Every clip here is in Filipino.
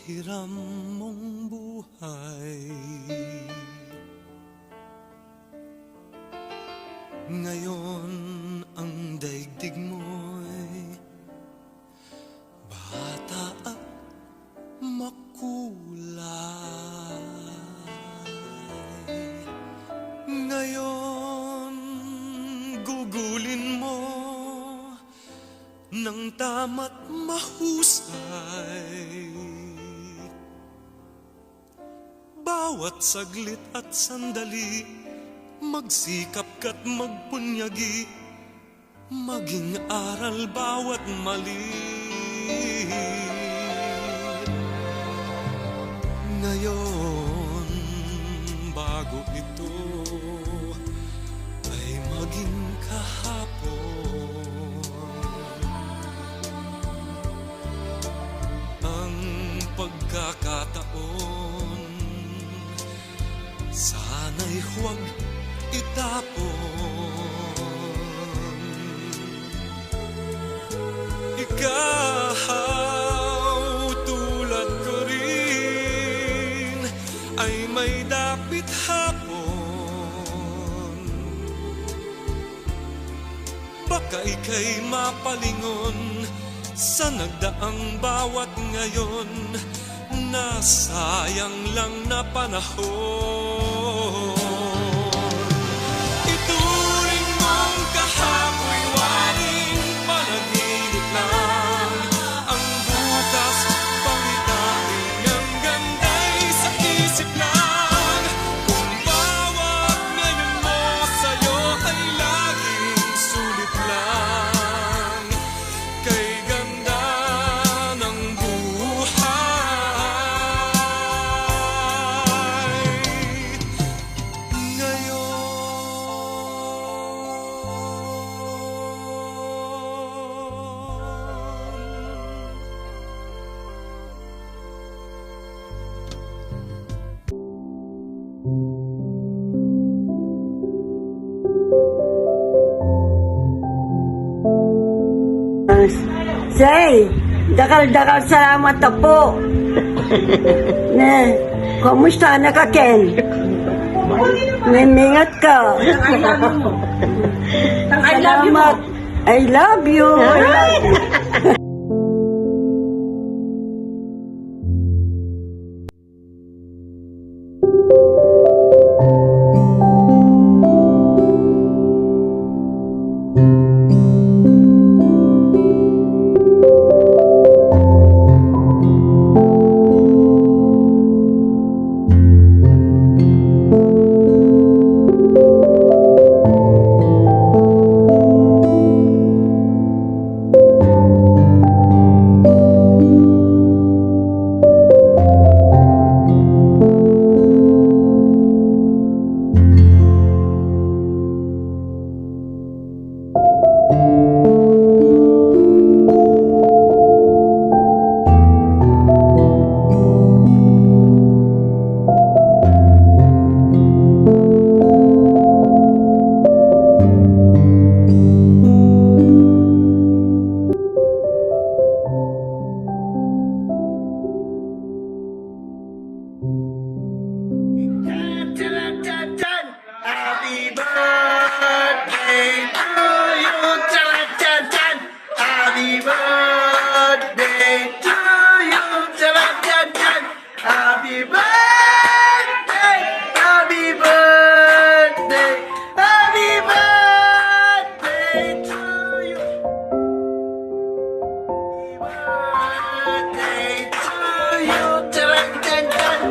hiram mong buhay. Ngayon ang daigdig mo'y bata at makulay. Ngayon gugulin mo ng tama't mahusay. Bawat saglit at sandali, magsikap ka't magpunyagi, maging aral bawat mali. Ngayon, bago ito ay maging kahapon. Ang pagkakataon, sana'y huwag itapon. Ikaw tulad ko rin ay may dapit hapon. Baka ika'y mapalingon sa nagdaang bawat ngayon, nasayang lang na panahon. Ituring mong kahapoy waring panaginip lang, ang bukas pangitain ang ganda'y sa isip lang. Kung bawat ngayon mo sa'yo ay laging sulit lang, kay ganda ng buhay. Say, dakal-dakal salamat na po. Ne, kumusta na ka, Ken? Mimingat ka. Salamat. I love you. I love you. Happy birthday to you. Happy birthday to you. Happy birthday. Happy birthday. Happy birthday to you. Happy birthday to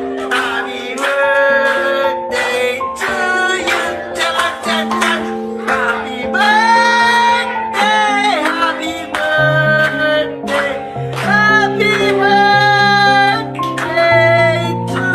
you. Happy birthday to you. Happy birthday, happy birthday, happy birthday to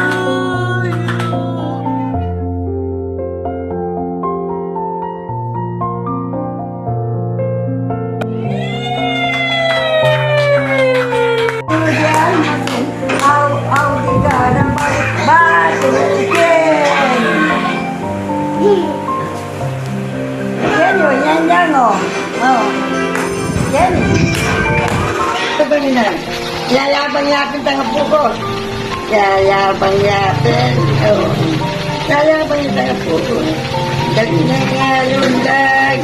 Yan, yan, oh. Oh. Yan. Ito ba nila? Yayabang-yapin tanga po ko. Yayabang-yapin. Oh. Yayabang tanga po ko. Dali na ngalundag.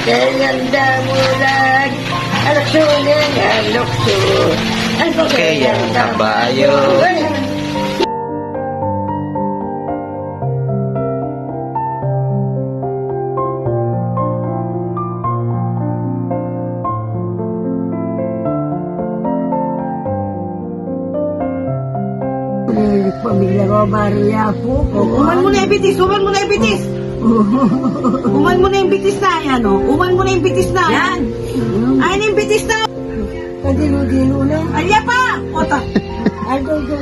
Kayanda mulag. Alaksunin, alakso. Kaya kabayo. Pamilya ko, Maria po. Uman mo na yung bitis, uman mo na yung bitis. Uman mo na yung bitis na, yan o. Uman mo na yung bitis na. Yan. Ay, na yung bitis na. Kadilo-dilo na. Alya pa. Ota. Ano ko?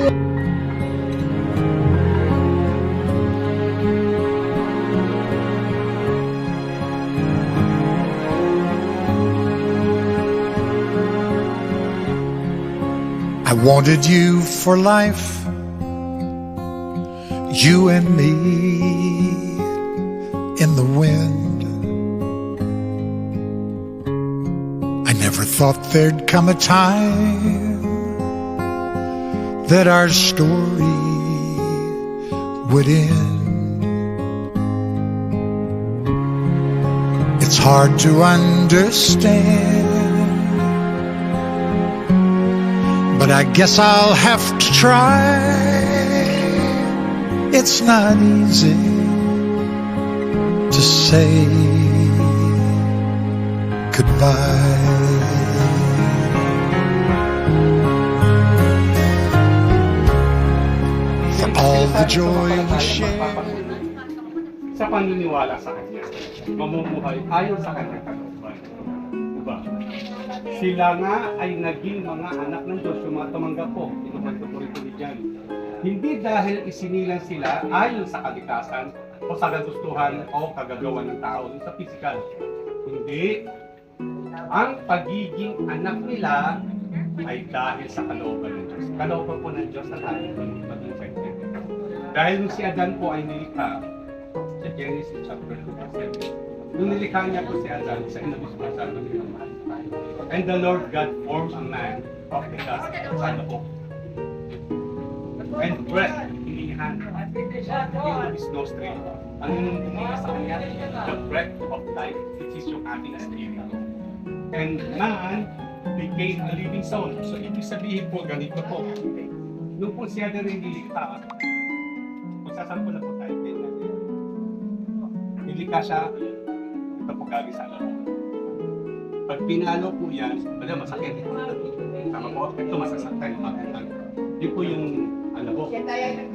I wanted you for life, you and me in the wind. I never thought there'd come a time that our story would end. It's hard to understand, but I guess I'll have to try. It's not easy to say goodbye. For all the joy we shared. Sa paniniwala sa kanya, mamumuhay ayon sa kanyang kalooban. Diba? Sila nga ay naging mga anak ng Diyos, yung mga tumanggap po, inuman ko rin ni Jan. Hindi dahil isinilang sila ayon sa kalikasan o sa kagustuhan o kagagawa ng tao sa physical. Hindi. Ang pagiging anak nila ay dahil sa kalooban ng Diyos. Kalooban po ng Diyos na tayo maging pwede. Dahil nung si Adan po ay nilikha, sa Genesis chapter 2, nung nilikha niya po si Adan sa inabis mo sa and the Lord God formed a man of the dust sa loob. And breath, hinihan, in his nostril. Ang hinihan sa kanya, the breath of life, which is yung ating spirit. And man became a living soul. So, ibig sabihin po, ganito po. Nung po siya na rin nilikha, kung sasampo na po tayo, nilikha siya, ito po gagi sa loob. Pag pinalo po yan, wala masakit. Tama po, ito masasaktan. Yun po yung alabo.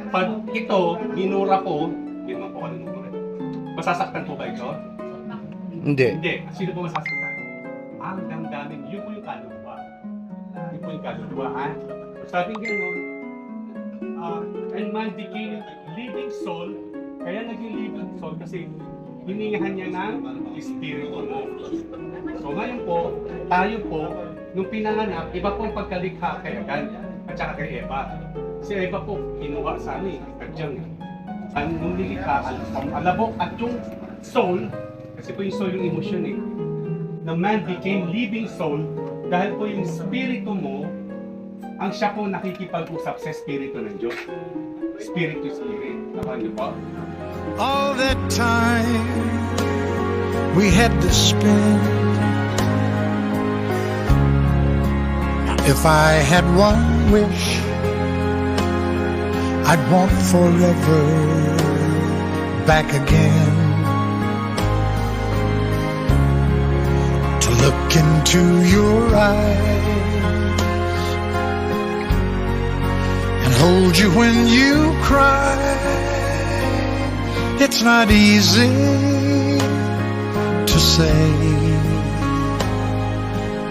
Pag ito, minura ko, hindi naman po kami minura. Masasaktan po ba ito? Hindi. Hindi. Sino po masasaktan? Ang damdamin, yun po yung kaluluwa. Yun po yung kaluluwa, ha? Sabi gano'n, and man became living soul, kaya naging living soul kasi hiningahan niya ng espiritu mo. So ngayon po, tayo po, nung pinanganak, iba po ang pagkalikha kay Adan at saka kay Eva. Si Eva po, kinuha sa amin, kadyang. Nung nilikha, ang alabok at yung soul, kasi po yung soul yung emosyon eh. The man became living soul dahil po yung espiritu mo, ang siya po nakikipag-usap sa espiritu ng Diyos. Spirit to spirit. Tama niyo po? All that time we had to spend. If I had one wish, I'd want forever back again. To look into your eyes and hold you when you cry. It's not easy to say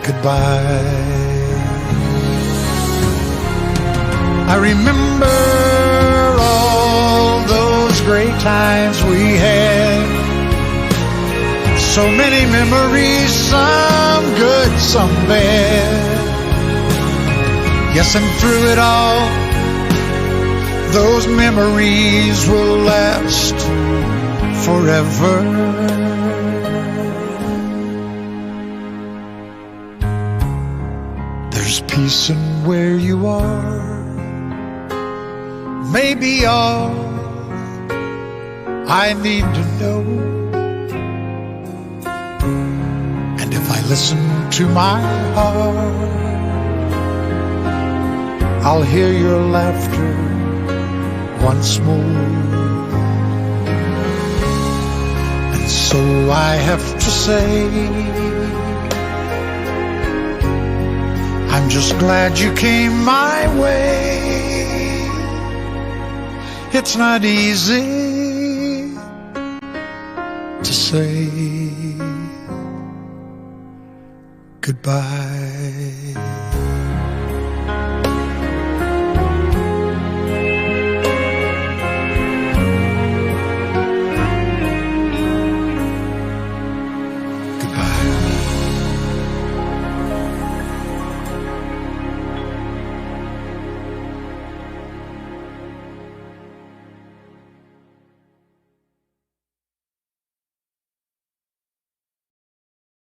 goodbye. I remember all those great times we had. So many memories, some good, some bad. Yes, and through it all, those memories will last forever. There's peace decent where you are. Maybe all I need to know. And if I listen to my heart, I'll hear your laughter once more. And so I have to say, I'm just glad you came my way. It's not easy to say goodbye.